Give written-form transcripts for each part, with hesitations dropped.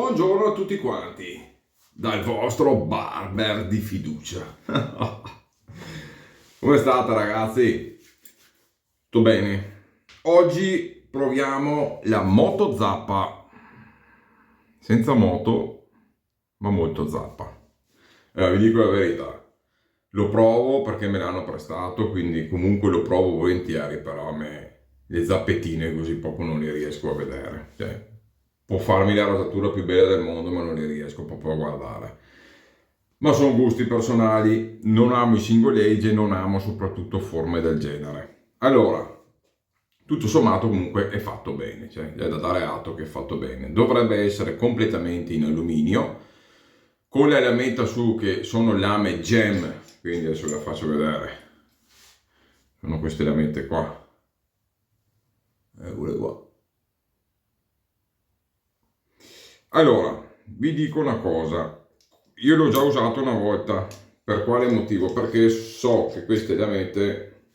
Buongiorno a tutti quanti, dal vostro barber di fiducia. Come state ragazzi? Tutto bene? Oggi proviamo la moto zappa, senza moto, ma molto zappa. Vi dico la verità, lo provo perché me l'hanno prestato, quindi comunque lo provo volentieri, però a me le zappettine così proprio non le riesco a vedere. Cioè, può farmi la rasatura più bella del mondo, ma non le riesco proprio a guardare. Ma sono gusti personali, non amo i single age e non amo soprattutto forme del genere. Allora, tutto sommato comunque è fatto bene, cioè è da dare atto che è fatto bene. Dovrebbe essere completamente in alluminio, con le lametta su che sono lame gem, quindi adesso ve la faccio vedere. Sono queste lamette qua. Eccole qua. Allora, vi dico una cosa, io l'ho già usato una volta, per quale motivo? Perché so che queste lamette,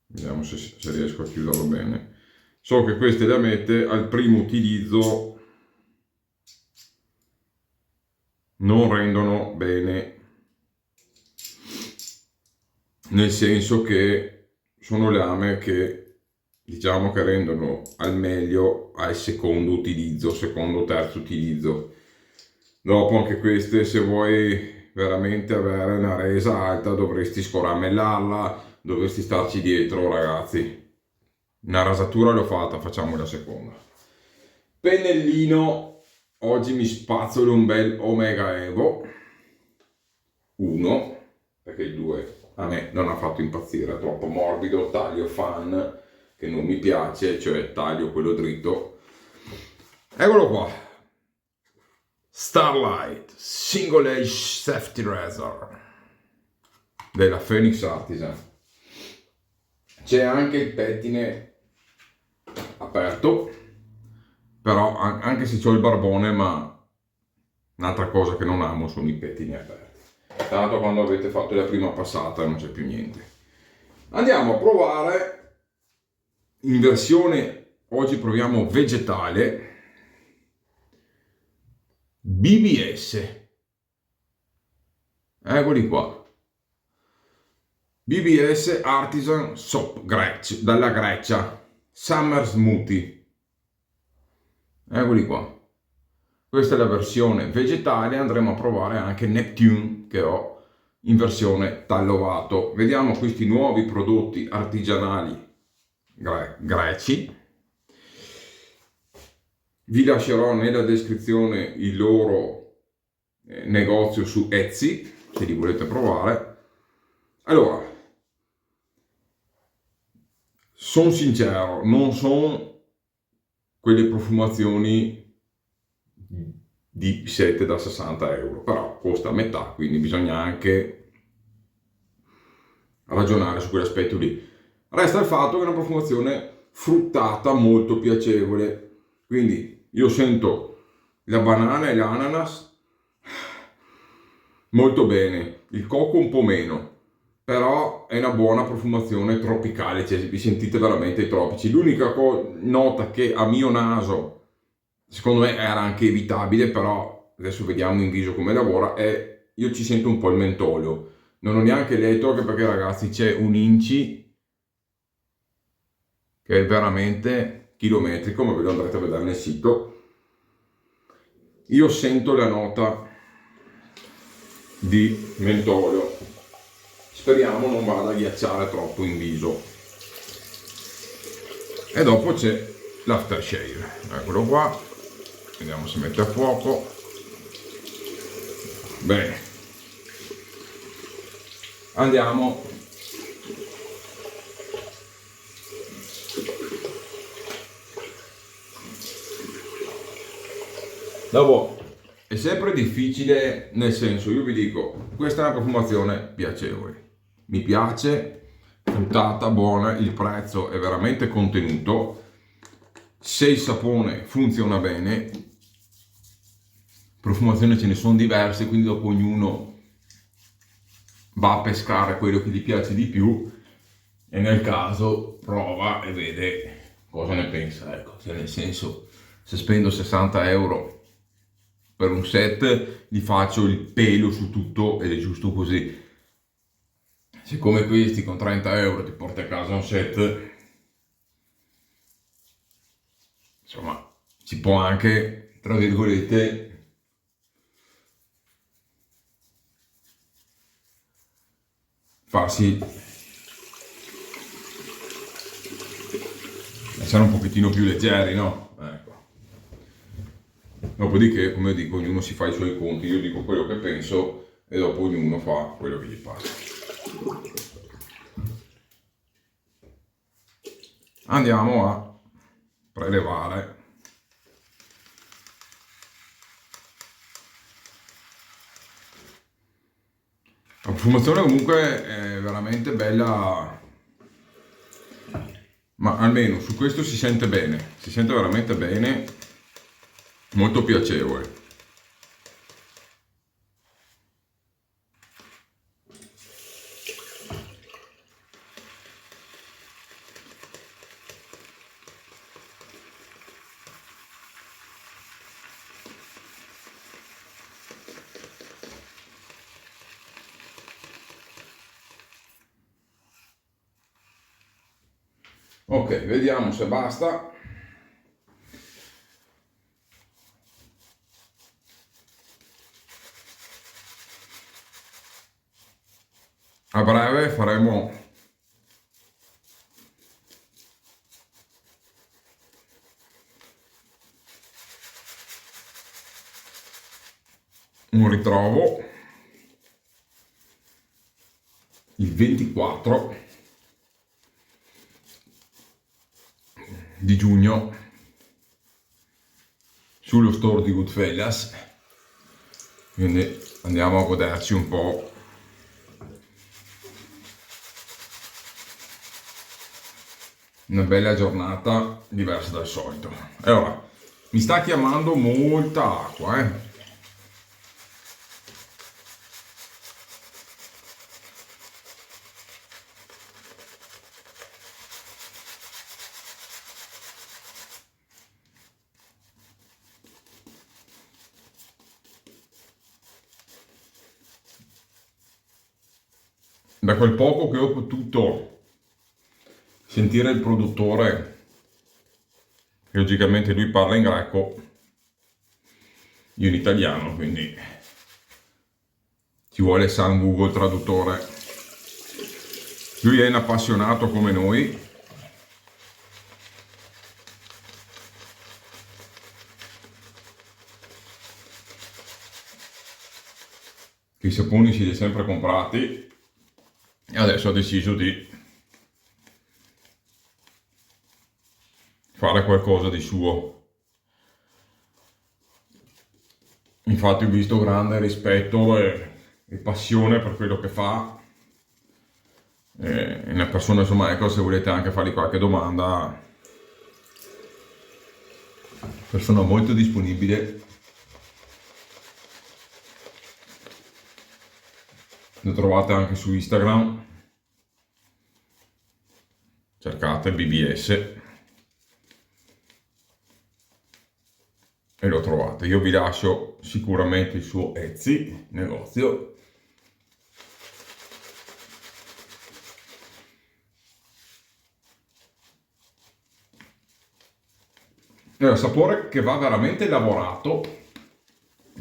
vediamo se riesco a chiuderlo bene, so che queste lamette al primo utilizzo non rendono bene, nel senso che sono lame che diciamo che rendono al meglio al secondo utilizzo, secondo terzo utilizzo. Dopo anche queste, se vuoi veramente avere una resa alta, dovresti scaramellarla, dovresti starci dietro ragazzi. Una rasatura l'ho fatta, facciamo la seconda. Pennellino, oggi mi spazzolo un bel Omega Evo 1, perché il 2 a me non ha fatto impazzire, è troppo morbido, taglio fan che non mi piace, cioè taglio quello dritto. Eccolo qua, Starlight Single Age Safety Razor della Phoenix Artisan. C'è anche il pettine aperto, però anche se ho il barbone, ma un'altra cosa che non amo sono i pettini aperti. Tanto quando avete fatto la prima passata non c'è più niente. Andiamo a provare in versione, oggi proviamo vegetale, BBS. Eccoli qua. BBS Artisan Soap dalla Grecia. Summer Smoothie. Eccoli qua. Questa è la versione vegetale, andremo a provare anche Neptune che ho in versione tallovato. Vediamo questi nuovi prodotti artigianali greci. Vi lascerò nella descrizione il loro negozio su Etsy se li volete provare. Allora, sono sincero, non sono quelle profumazioni di 7 da 60 euro, però costa a metà, quindi bisogna anche ragionare su quell'aspetto lì. Resta il fatto che è una profumazione fruttata molto piacevole, quindi io sento la banana e l'ananas molto bene, il cocco un po' meno, però è una buona profumazione tropicale, cioè vi sentite veramente i tropici. L'unica nota che a mio naso secondo me era anche evitabile, però adesso vediamo in viso come lavora, è io ci sento un po' il mentolio. Non ho neanche letto, anche perché ragazzi c'è un inci che è veramente chilometrico, ma ve lo andrete a vedere nel sito. Io sento la nota di mentolio, speriamo non vada a ghiacciare troppo in viso. E dopo c'è l'aftershave, eccolo qua, vediamo se mette a fuoco. Bene, andiamo dopo. È sempre difficile, nel senso, io vi dico, questa è una profumazione piacevole, mi piace, fruttata, buona, il prezzo è veramente contenuto, se il sapone funziona bene, profumazioni ce ne sono diverse, quindi dopo ognuno va a pescare quello che gli piace di più e nel caso prova e vede cosa ne pensa, ecco, cioè nel senso se spendo 60 euro per un set, gli faccio il pelo su tutto ed è giusto così. Siccome questi con 30 euro ti porti a casa un set, insomma, si può anche, tra virgolette, farsi essere un pochettino più leggeri, no? Ecco. Dopodiché, come dico, ognuno si fa i suoi conti, io dico quello che penso e dopo ognuno fa quello che gli passa. Andiamo a prelevare. La profumazione comunque è veramente bella, ma almeno su questo si sente bene, si sente veramente bene, molto piacevole. Ok, vediamo se basta. A breve faremo un ritrovo il 24 di giugno sullo store di Goodfellas, quindi andiamo a goderci un po' una bella giornata diversa dal solito. E ora mi sta chiamando molta acqua, Da quel poco che ho potuto sentire il produttore, che logicamente lui parla in greco, io in italiano, quindi ci vuole San Google traduttore. Lui è un appassionato come noi, che i saponi si li ha sempre comprati e adesso ha deciso di fare qualcosa di suo. Infatti ho visto grande rispetto e passione per quello che fa. Una persona, insomma, ecco, se volete anche fargli qualche domanda, persona molto disponibile. Lo trovate anche su Instagram, cercate BBS e lo trovate. Io vi lascio sicuramente il suo Etsy, negozio. È un sapore che va veramente lavorato,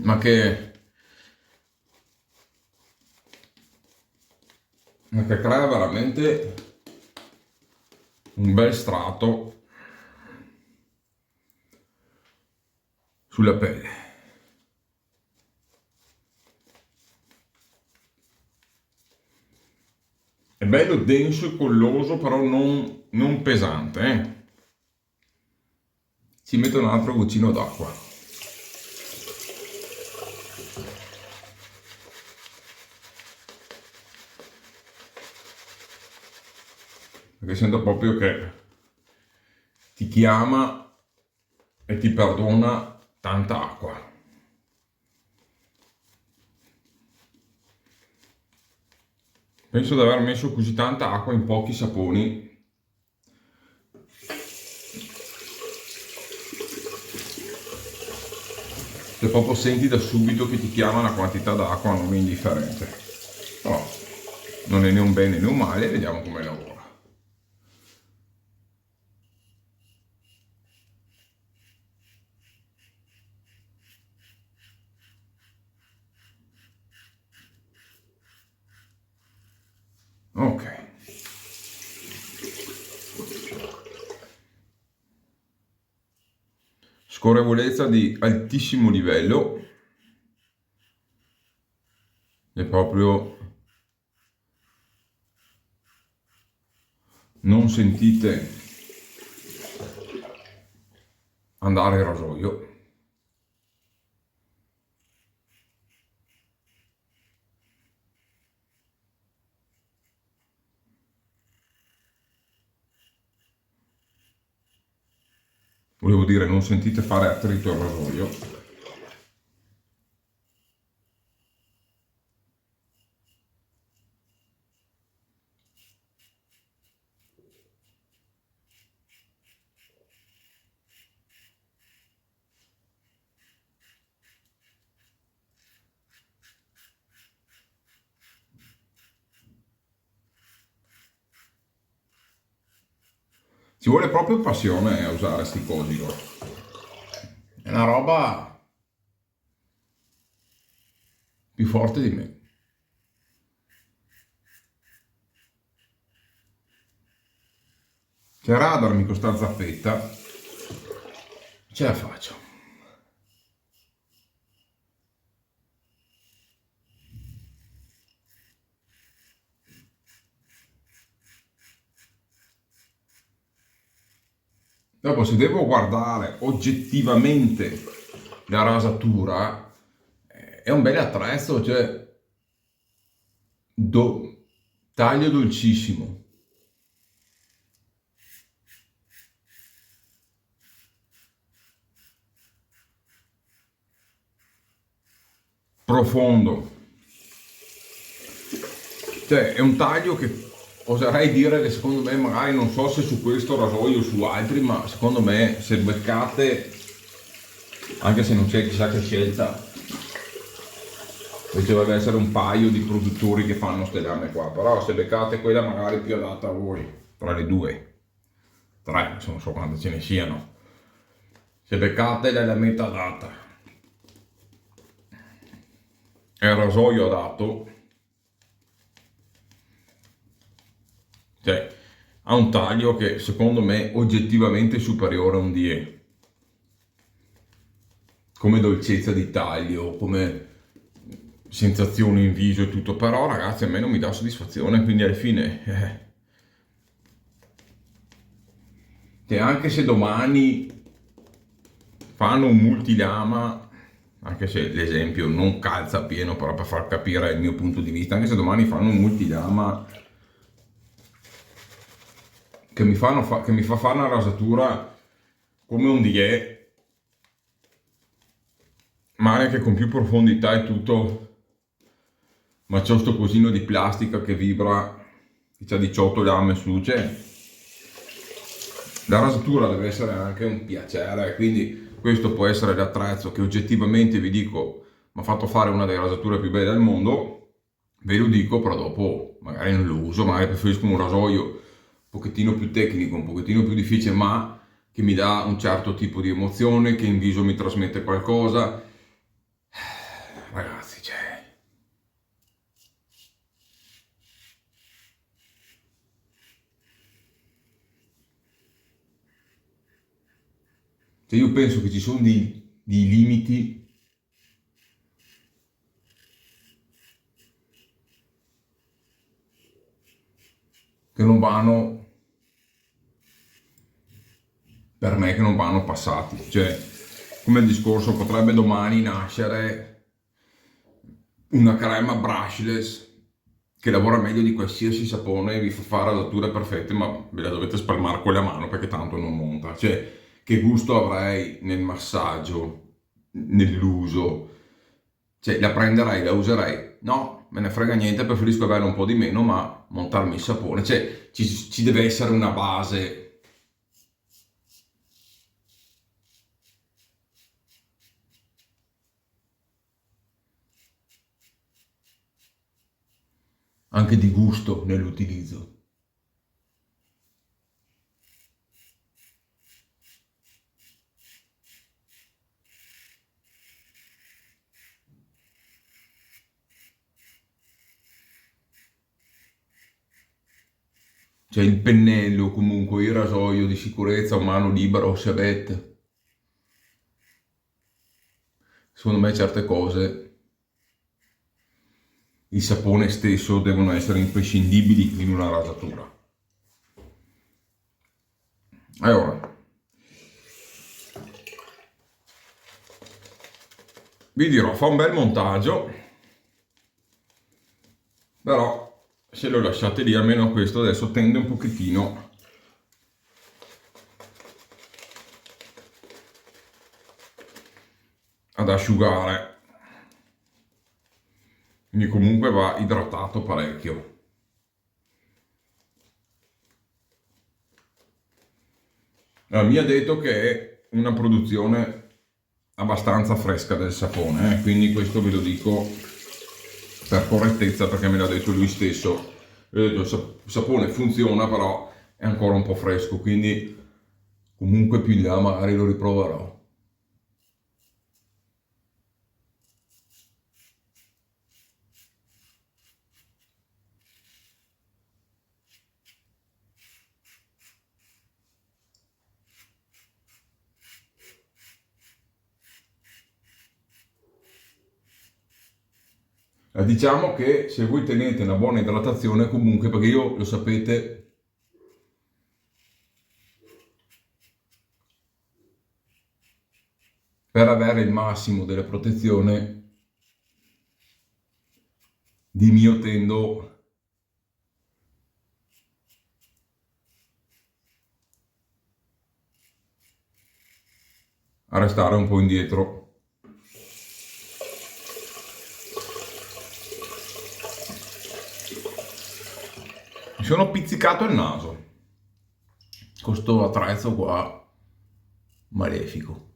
ma che crea veramente un bel strato sulla pelle. È bello denso e colloso, però non pesante. Ci metto un altro goccino d'acqua. Perché sento proprio che ti chiama e ti perdona tanta acqua. Penso di aver messo così tanta acqua in pochi saponi proprio senti da subito che ti chiama una quantità d'acqua non indifferente. Però non è né un bene né un male, vediamo come lavora. Ok. Scorrevolezza di altissimo livello. È proprio... non sentite andare il rasoio. Volevo dire, non sentite fare attrito al rasoio. Ci vuole proprio passione a usare sti cosi qua. È una roba più forte di me. C'è Radarmi con sta zappetta. Ce la faccio. Dopo, se devo guardare oggettivamente la rasatura, è un bel attrezzo, cioè taglio dolcissimo. Profondo. Cioè, è un taglio che oserei dire che secondo me, magari non so se su questo rasoio o su altri, ma secondo me se beccate, anche se non c'è chissà che scelta, ci deve essere un paio di produttori che fanno ste lame qua, però se beccate quella magari più adatta a voi, tra le due, tre, non so quante ce ne siano, se beccate la lametta adatta e il rasoio adatto, cioè ha un taglio che secondo me è oggettivamente superiore a un DE, come dolcezza di taglio, come sensazioni in viso e tutto, però ragazzi a me non mi dà soddisfazione, quindi alla fine che anche se domani fanno un multilama, anche se l'esempio non calza pieno, però per far capire il mio punto di vista, anche se domani fanno un multilama che mi fa fare una rasatura come un DE, ma anche con più profondità e tutto, ma c'ho sto cosino di plastica che vibra, che c'ha 18 lame su, cioè la rasatura deve essere anche un piacere, quindi questo può essere l'attrezzo che oggettivamente vi dico mi ha fatto fare una delle rasature più belle del mondo, ve lo dico, però dopo magari non lo uso, magari preferisco un rasoio un pochettino più tecnico, un pochettino più difficile, ma che mi dà un certo tipo di emozione, che in viso mi trasmette qualcosa. Ragazzi, io penso che ci sono dei limiti che non vanno, per me, che non vanno passati, cioè come il discorso potrebbe domani nascere una crema brushless che lavora meglio di qualsiasi sapone e vi fa fare rasature perfette, ma ve la dovete spalmare con la mano perché tanto non monta, cioè che gusto avrei nel massaggio, nell'uso, cioè la prenderei, la userei, no, me ne frega niente, preferisco avere un po' di meno ma montarmi il sapone, cioè ci deve essere una base. anche di gusto nell'utilizzo. C'è il pennello, comunque il rasoio di sicurezza, mano libera o Chevette. Secondo me certe cose, il sapone stesso, devono essere imprescindibili in una rasatura. Allora, vi dirò, fa un bel montaggio, però se lo lasciate lì, almeno questo adesso tende un pochettino ad asciugare, quindi comunque va idratato parecchio. Allora, mi ha detto che è una produzione abbastanza fresca del sapone, quindi questo ve lo dico per correttezza, perché me l'ha detto lui stesso. Il sapone funziona, però è ancora un po' fresco, quindi comunque più in là magari lo riproverò. Diciamo che se voi tenete una buona idratazione, comunque, perché io lo sapete, per avere il massimo della protezione di mio tendo a restare un po' indietro. Mi sono pizzicato il naso con sto attrezzo qua malefico.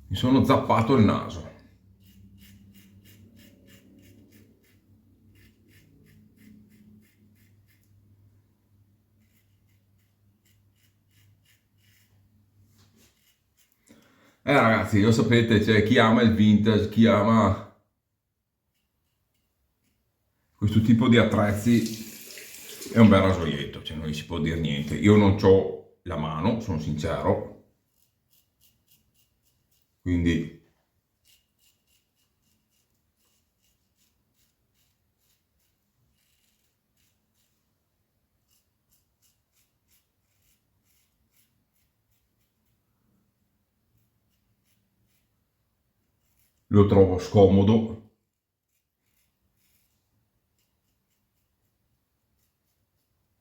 Mi sono zappato il naso. Ragazzi, lo sapete, c'è chi ama il vintage, chi ama questo tipo di attrezzi, è un bel rasoietto, cioè non gli si può dire niente. Io non ho la mano, sono sincero, quindi lo trovo scomodo.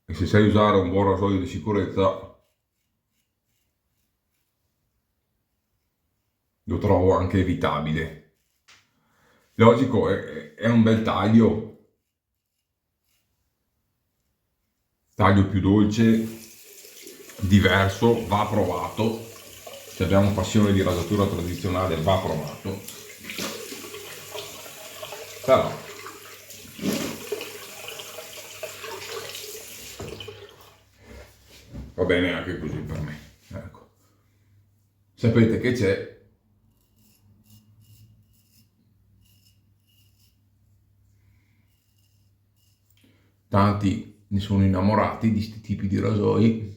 E se sai usare un buon rasoio di sicurezza, lo trovo anche evitabile. Logico, è un bel taglio più dolce, diverso, va provato. Se abbiamo passione di rasatura tradizionale, va provato. Però va bene anche così per me. Ecco. Sapete che c'è tanti ne sono innamorati di questi tipi di rasoi.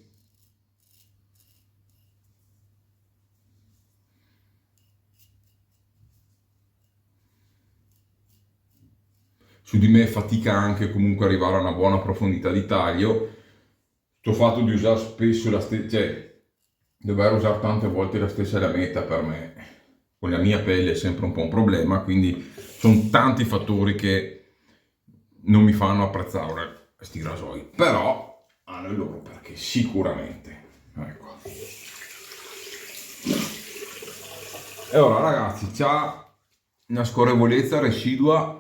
Su di me fatica anche comunque arrivare a una buona profondità di taglio. Sto fatto di usare spesso la stessa, cioè dover usare tante volte la stessa lametta per me, con la mia pelle è sempre un po' un problema, quindi sono tanti fattori che non mi fanno apprezzare questi rasoi, però hanno il loro perché sicuramente. Ecco. E ora ragazzi, c'ha una scorrevolezza residua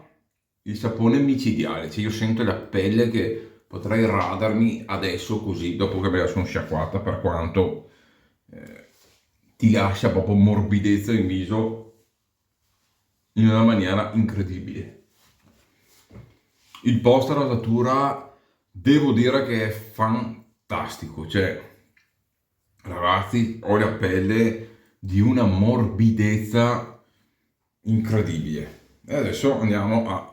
il sapone micidiale, cioè io sento la pelle che potrei radermi adesso così, dopo che me la sono sciacquata, per quanto ti lascia proprio morbidezza in viso in una maniera incredibile. Il post rasatura devo dire che è fantastico, cioè ragazzi, ho la pelle di una morbidezza incredibile. E adesso andiamo a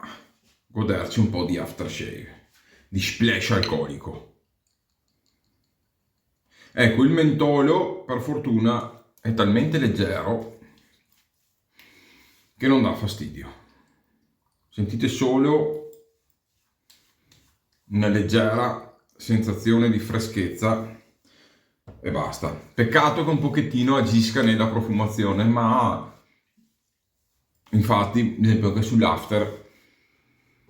goderci un po' di aftershave, di splash alcolico. Ecco, il mentolo per fortuna è talmente leggero che non dà fastidio. Sentite solo una leggera sensazione di freschezza e basta. Peccato che un pochettino agisca nella profumazione, ma infatti, ad esempio, anche sull'after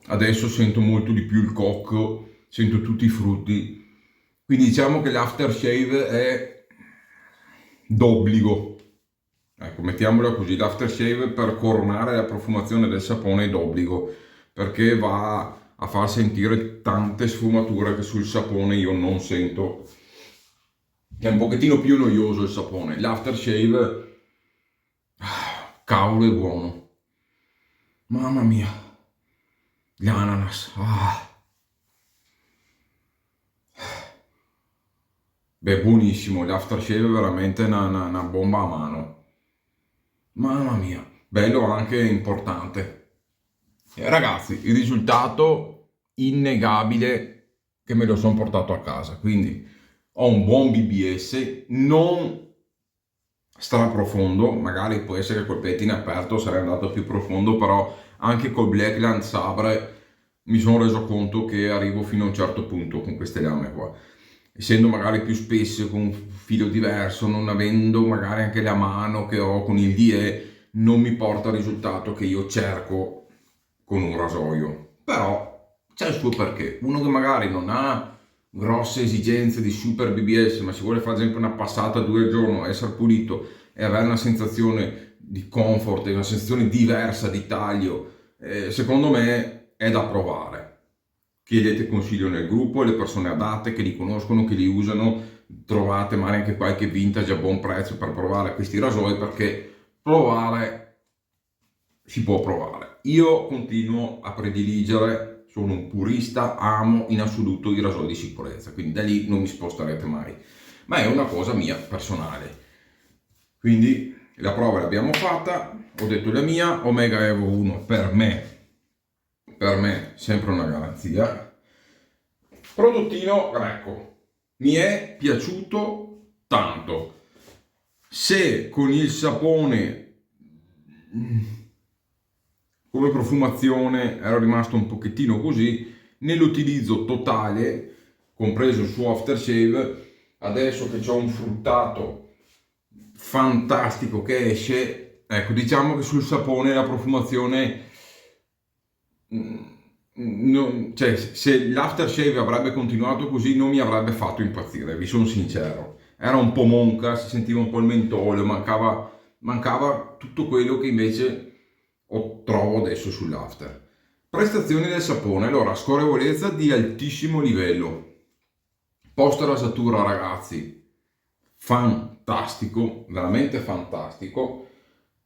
adesso sento molto di più il cocco, sento tutti i frutti, quindi diciamo che l'aftershave è d'obbligo. Ecco, mettiamola così, l'aftershave per coronare la profumazione del sapone è d'obbligo, perché va a far sentire tante sfumature che sul sapone io non sento. È un pochettino più noioso il sapone. L'aftershave, cavolo, è buono. Mamma mia. Gli ananas. Beh, buonissimo. L'aftershave è veramente una bomba a mano. Mamma mia. Bello anche importante. Ragazzi, il risultato innegabile che me lo sono portato a casa. Quindi ho un buon BBS, non straprofondo, magari può essere che col pettine aperto sarei andato più profondo, però anche col Blackland Sabre mi sono reso conto che arrivo fino a un certo punto con queste lame qua. Essendo magari più spesse, con un filo diverso, non avendo magari anche la mano che ho con il DE, non mi porta al risultato che io cerco con un rasoio. Però c'è il suo perché. Uno che magari non ha grosse esigenze di super BBS, ma si vuole fare ad esempio una passata 2 al giorno, essere pulito e avere una sensazione di comfort, una sensazione diversa di taglio, secondo me è da provare. Chiedete consiglio nel gruppo, le persone adatte che li conoscono, che li usano, trovate magari anche qualche vintage a buon prezzo per provare questi rasoi, perché provare si può provare. Io continuo a prediligere, sono un purista, amo in assoluto i rasoi di sicurezza, quindi da lì non mi sposterete mai, ma è una cosa mia personale. Quindi la prova l'abbiamo fatta, ho detto la mia, Omega Evo 1 per me sempre una garanzia. Prodottino greco, mi è piaciuto tanto. Se con il sapone come profumazione ero rimasto un pochettino così, nell'utilizzo totale, compreso il suo aftershave, adesso che ho un fruttato fantastico che esce, ecco, diciamo che sul sapone la profumazione cioè, se l'aftershave avrebbe continuato così non mi avrebbe fatto impazzire, vi sono sincero. Era un po' monca, si sentiva un po' il mentolo, mancava tutto quello che invece trovo adesso sull'after. Prestazioni del sapone, allora, scorrevolezza di altissimo livello. Post rasatura, ragazzi, fantastico, veramente fantastico.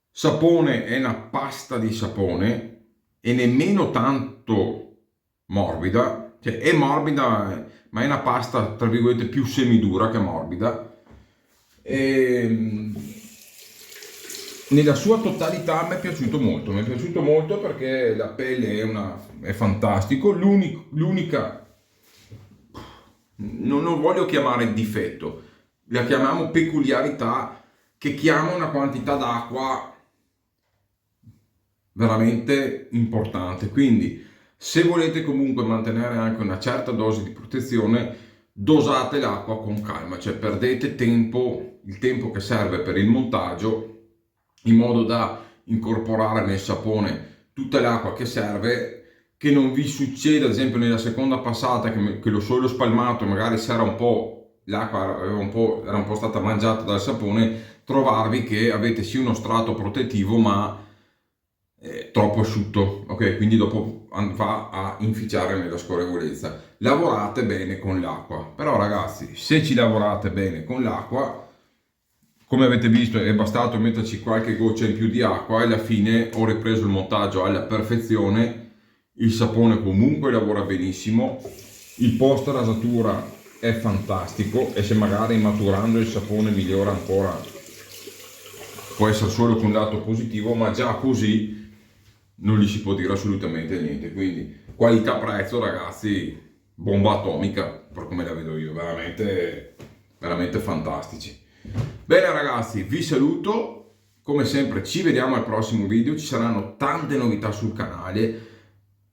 Sapone è una pasta di sapone e nemmeno tanto morbida, cioè è morbida ma è una pasta tra virgolette più semidura che morbida, e nella sua totalità mi è piaciuto molto perché la pelle è fantastico. L'unica non voglio chiamare difetto, la chiamiamo peculiarità, che chiama una quantità d'acqua veramente importante. Quindi se volete comunque mantenere anche una certa dose di protezione, dosate l'acqua con calma, cioè perdete tempo, il tempo che serve per il montaggio, in modo da incorporare nel sapone tutta l'acqua che serve, che non vi succeda ad esempio nella seconda passata che lo solo spalmato magari si era un po', l'acqua era un po' stata mangiata dal sapone, trovarvi che avete sì uno strato protettivo ma troppo asciutto, ok? Quindi dopo va a inficiare nella scorrevolezza. Lavorate bene con l'acqua, però ragazzi, se ci lavorate bene con l'acqua, Come avete visto è bastato metterci qualche goccia in più di acqua e alla fine ho ripreso il montaggio alla perfezione. Il sapone comunque lavora benissimo, il post rasatura è fantastico e se magari maturando il sapone migliora ancora può essere solo che un dato positivo, ma già così non gli si può dire assolutamente niente. Quindi qualità-prezzo, ragazzi, bomba atomica per come la vedo io, veramente, veramente fantastici. Bene ragazzi, vi saluto, come sempre ci vediamo al prossimo video, ci saranno tante novità sul canale,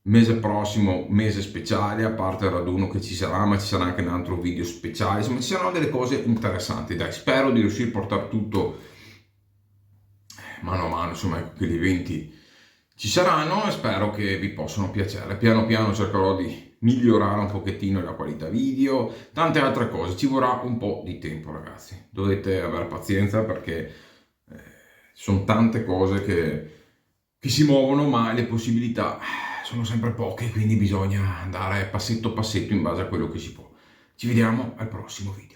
mese prossimo, mese speciale, a parte il raduno che ci sarà, ma ci sarà anche un altro video speciale, insomma ci saranno delle cose interessanti, dai, spero di riuscire a portare tutto mano a mano, insomma ecco, che gli eventi ci saranno e spero che vi possano piacere. Piano piano cercherò di migliorare un pochettino la qualità video, tante altre cose, ci vorrà un po' di tempo ragazzi, dovete avere pazienza perché sono tante cose che si muovono ma le possibilità sono sempre poche, quindi bisogna andare passetto passetto in base a quello che si può. Ci vediamo al prossimo video.